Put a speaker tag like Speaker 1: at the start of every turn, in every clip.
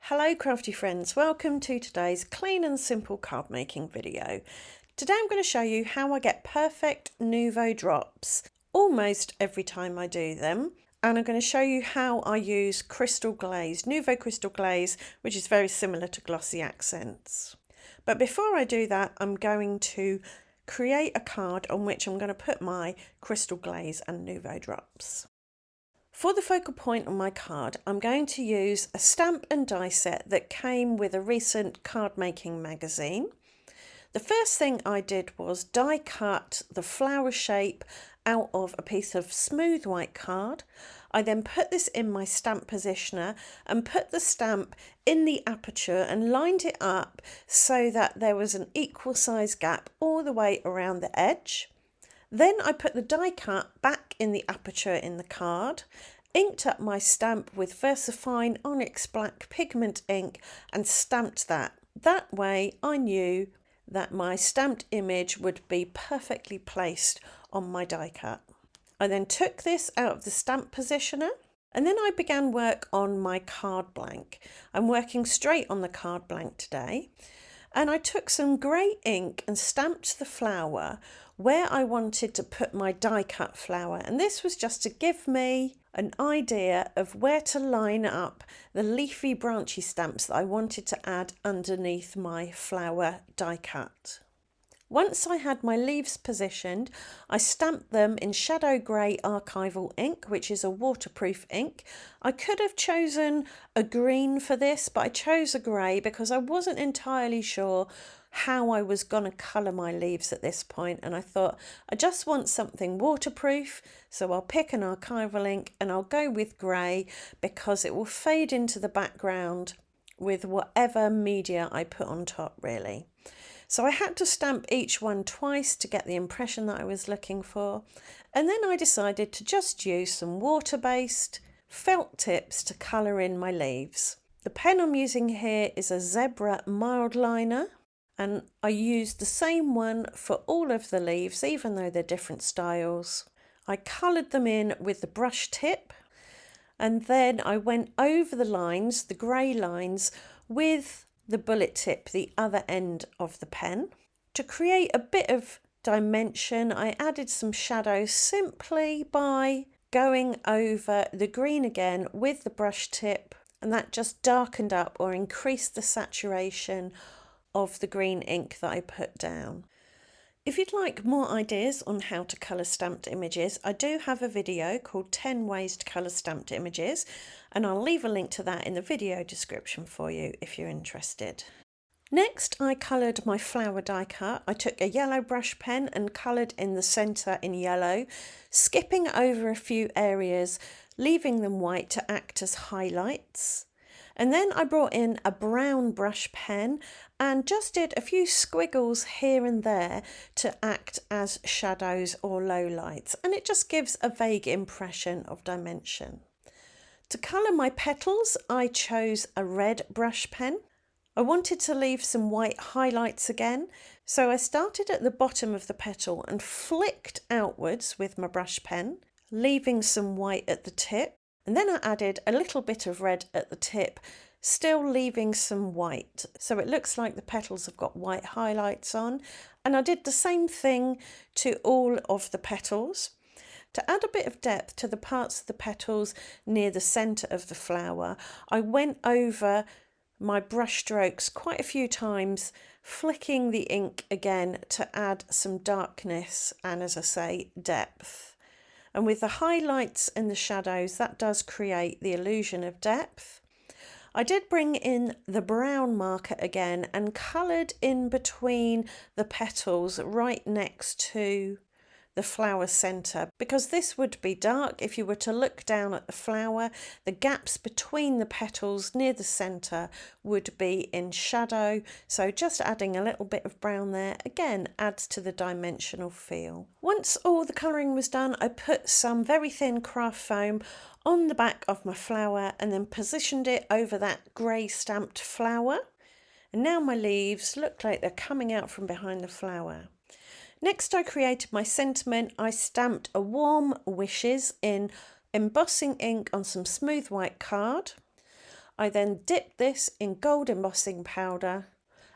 Speaker 1: Hello crafty friends, welcome to today's clean and simple card making video. Today I'm going to show you how I get perfect Nuvo drops almost every time I do them, and I'm going to show you how I use crystal glaze, Nuvo crystal glaze, which is very similar to glossy accents. But before I do that, I'm going to create a card on which I'm going to put my crystal glaze and Nuvo drops. For the focal point on my card, I'm going to use a stamp and die set that came with a recent card making magazine. The first thing I did was die cut the flower shape out of a piece of smooth white card. I then put this in my stamp positioner and put the stamp in the aperture and lined it up so that there was an equal size gap all the way around the edge. Then I put the die cut back in the aperture in the card, inked up my stamp with VersaFine Onyx Black pigment ink and stamped that. That way I knew that my stamped image would be perfectly placed on my die cut. I then took this out of the stamp positioner and then I began work on my card blank. I'm working straight on the card blank today. And I took some grey ink and stamped the flower where I wanted to put my die cut flower, and this was just to give me an idea of where to line up the leafy branchy stamps that I wanted to add underneath my flower die cut. Once I had my leaves positioned, I stamped them in shadow grey archival ink, which is a waterproof ink. I could have chosen a green for this, but I chose a grey because I wasn't entirely sure how I was going to colour my leaves at this point, and I thought I just want something waterproof, so I'll pick an archival ink and I'll go with grey because it will fade into the background with whatever media I put on top, really. So I had to stamp each one twice to get the impression that I was looking for. And then I decided to just use some water-based felt tips to colour in my leaves. The pen I'm using here is a Zebra mild liner, and I used the same one for all of the leaves, even though they're different styles. I coloured them in with the brush tip, and then I went over the lines, the grey lines, with the bullet tip, the other end of the pen. To create a bit of dimension, I added some shadows simply by going over the green again with the brush tip, and that just darkened up or increased the saturation of the green ink that I put down. If you'd like more ideas on how to colour stamped images, I do have a video called 10 Ways to Colour Stamped Images, and I'll leave a link to that in the video description for you if you're interested. Next, I coloured my flower die cut. I took a yellow brush pen and coloured in the centre in yellow, skipping over a few areas, leaving them white to act as highlights. And then I brought in a brown brush pen and just did a few squiggles here and there to act as shadows or lowlights, and it just gives a vague impression of dimension. To colour my petals, I chose a red brush pen. I wanted to leave some white highlights again, so I started at the bottom of the petal and flicked outwards with my brush pen, leaving some white at the tip. And then I added a little bit of red at the tip, still leaving some white. So it looks like the petals have got white highlights on. And I did the same thing to all of the petals. To add a bit of depth to the parts of the petals near the centre of the flower, I went over my brush strokes quite a few times, flicking the ink again to add some darkness and, as I say, depth. And with the highlights and the shadows, that does create the illusion of depth. I did bring in the brown marker again and coloured in between the petals right next to the flower centre, because this would be dark if you were to look down at the flower. The gaps between the petals near the centre would be in shadow, so just adding a little bit of brown there again adds to the dimensional feel. Once all the colouring was done, I put some very thin craft foam on the back of my flower and then positioned it over that grey stamped flower, and now my leaves look like they're coming out from behind the flower. Next, I created my sentiment. I stamped a warm wishes in embossing ink on some smooth white card. I then dipped this in gold embossing powder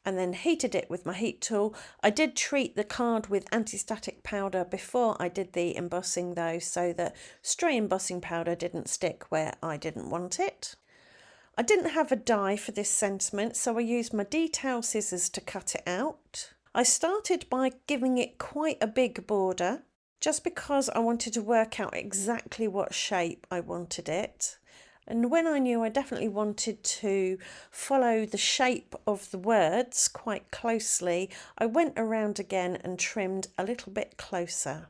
Speaker 1: and then heated it with my heat tool. I did treat the card with anti-static powder before I did the embossing though, so that stray embossing powder didn't stick where I didn't want it. I didn't have a die for this sentiment, so I used my detail scissors to cut it out. I started by giving it quite a big border, just because I wanted to work out exactly what shape I wanted it. And when I knew I definitely wanted to follow the shape of the words quite closely, I went around again and trimmed a little bit closer.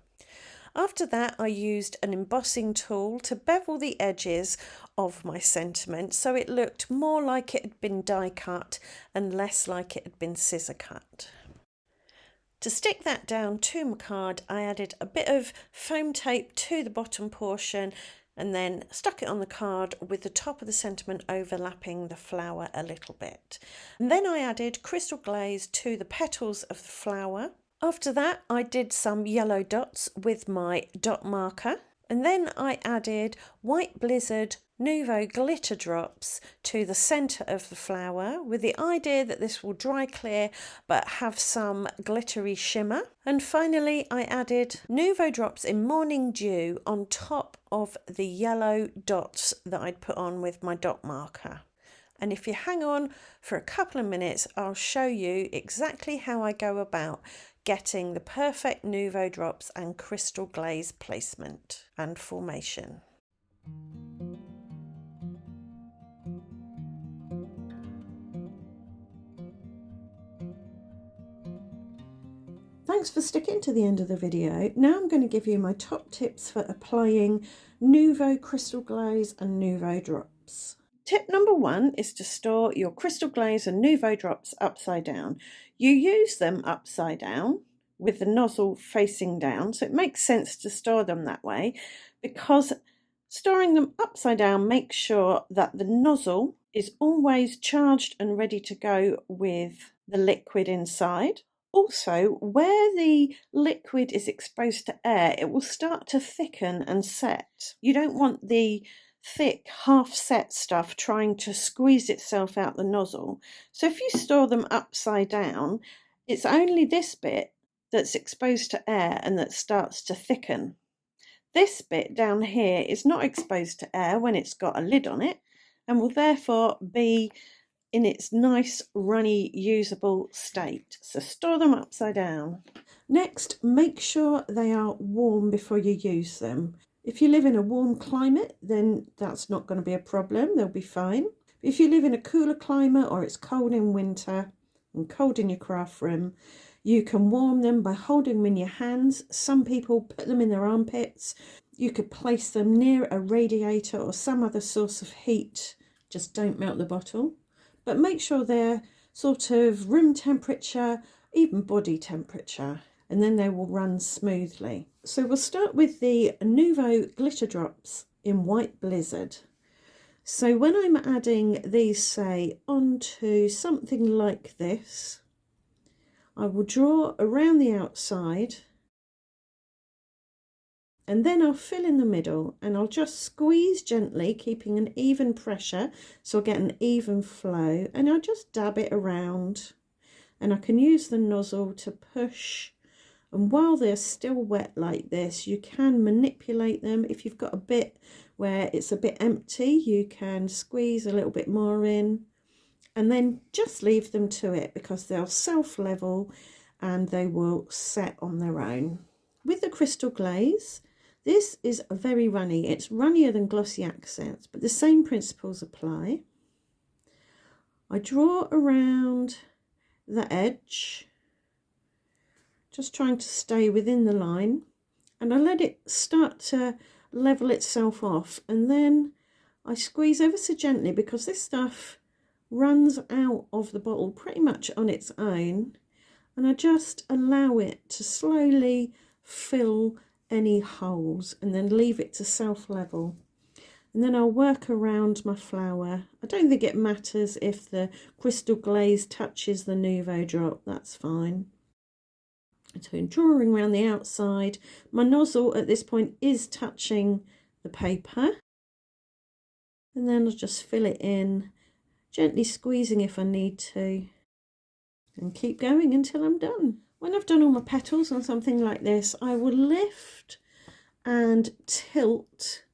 Speaker 1: After that, I used an embossing tool to bevel the edges of my sentiment so it looked more like it had been die cut and less like it had been scissor cut. To stick that down to my card, I added a bit of foam tape to the bottom portion and then stuck it on the card with the top of the sentiment overlapping the flower a little bit. And then I added crystal glaze to the petals of the flower. After that, I did some yellow dots with my dot marker, and then I added White Blizzard Nuvo glitter drops to the centre of the flower with the idea that this will dry clear but have some glittery shimmer. And finally I added Nuvo drops in Morning Dew on top of the yellow dots that I'd put on with my dot marker. And if you hang on for a couple of minutes, I'll show you exactly how I go about getting the perfect Nuvo drops and crystal glaze placement and formation. Thanks for sticking to the end of the video. Now I'm going to give you my top tips for applying Nuvo crystal glaze and Nuvo drops. Tip number 1 is to store your crystal glaze and Nuvo drops upside down. You use them upside down with the nozzle facing down, so it makes sense to store them that way, because storing them upside down makes sure that the nozzle is always charged and ready to go with the liquid inside. Also, where the liquid is exposed to air, it will start to thicken and set. You don't want the thick, half-set stuff trying to squeeze itself out the nozzle. So if you store them upside down, it's only this bit that's exposed to air and that starts to thicken. This bit down here is not exposed to air when it's got a lid on it and will therefore be in its nice, runny, usable state. So store them upside down. Next, make sure they are warm before you use them. If you live in a warm climate, then that's not going to be a problem. They'll be fine. If you live in a cooler climate or it's cold in winter and cold in your craft room, you can warm them by holding them in your hands. Some people put them in their armpits. You could place them near a radiator or some other source of heat. Just don't melt the bottle. But make sure they're sort of room temperature, even body temperature, and then they will run smoothly. So we'll start with the Nuvo glitter drops in White Blizzard. So when I'm adding these, say, onto something like this, I will draw around the outside and then I'll fill in the middle and I'll just squeeze gently, keeping an even pressure so I'll get an even flow, and I'll just dab it around, and I can use the nozzle to push. And while they're still wet like this, you can manipulate them. If you've got a bit where it's a bit empty, you can squeeze a little bit more in and then just leave them to it, because they'll self-level and they will set on their own. With the crystal glaze, this is very runny. It's runnier than glossy accents, but the same principles apply. I draw around the edge, just trying to stay within the line, and I let it start to level itself off, and then I squeeze ever so gently, because this stuff runs out of the bottle pretty much on its own, and I just allow it to slowly fill any holes and then leave it to self-level. And then I'll work around my flower. I don't think it matters if the crystal glaze touches the Nuvo drop, that's fine. So I'm drawing around the outside. My nozzle at this point is touching the paper, and then I'll just fill it in gently squeezing if I need to, and keep going until I'm done. When I've done all my petals on something like this, I will lift and tilt,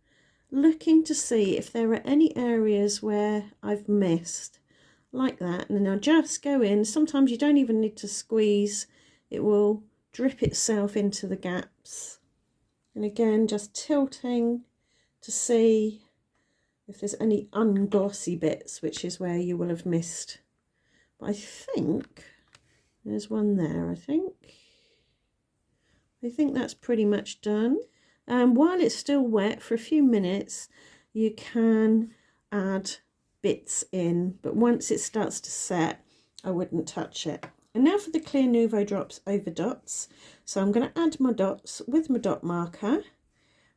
Speaker 1: looking to see if there are any areas where I've missed, like that. And then I'll just go in. Sometimes you don't even need to squeeze, it will drip itself into the gaps. And again, just tilting to see if there's any unglossy bits, which is where you will have missed. But I think there's one there, I think that's pretty much done. And while it's still wet for a few minutes, you can add bits in, but once it starts to set, I wouldn't touch it. And now for the clear Nuvo drops over dots. So I'm going to add my dots with my dot marker.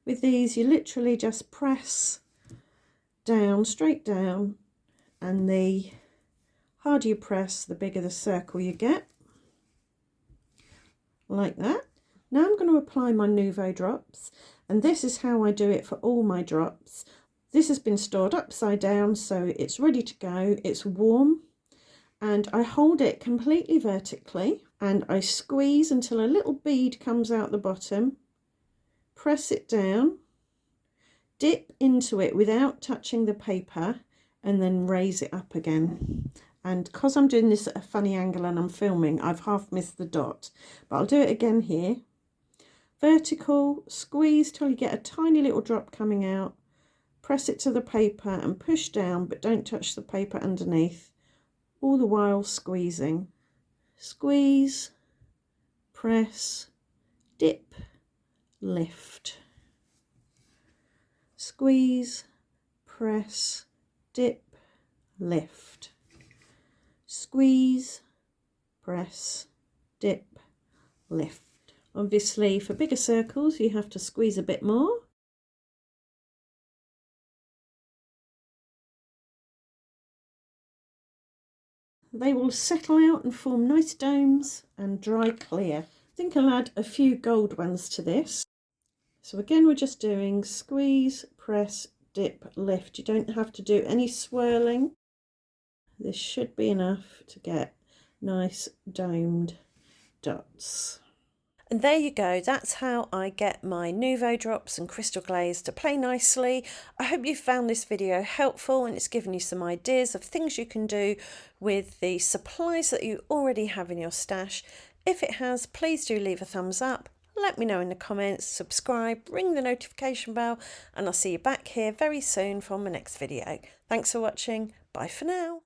Speaker 1: With these, you literally just press down, straight down, and the harder you press, the bigger the circle you get, like that. Now I'm going to apply my Nuvo drops, and this is how I do it for all my drops. This has been stored upside down, so it's ready to go. It's warm, and I hold it completely vertically, and I squeeze until a little bead comes out the bottom, press it down, dip into it without touching the paper, and then raise it up again. And because I'm doing this at a funny angle and I'm filming, I've half missed the dot, but I'll do it again here. Vertical, squeeze till you get a tiny little drop coming out, press it to the paper and push down, but don't touch the paper underneath, all the while squeezing. Squeeze, press, dip, lift. Squeeze, press, dip, lift. Squeeze, press, dip, lift. Obviously for bigger circles you have to squeeze a bit more. They will settle out and form nice domes and dry clear. I think I'll add a few gold ones to this. So again, we're just doing squeeze, press, dip, lift. You don't have to do any swirling. This should be enough to get nice domed dots. And there you go, that's how I get my Nuvo drops and crystal glaze to play nicely. I hope you found this video helpful and it's given you some ideas of things you can do with the supplies that you already have in your stash. If it has, please do leave a thumbs up. Let me know in the comments, subscribe, ring the notification bell, and I'll see you back here very soon for my next video. Thanks for watching. Bye for now.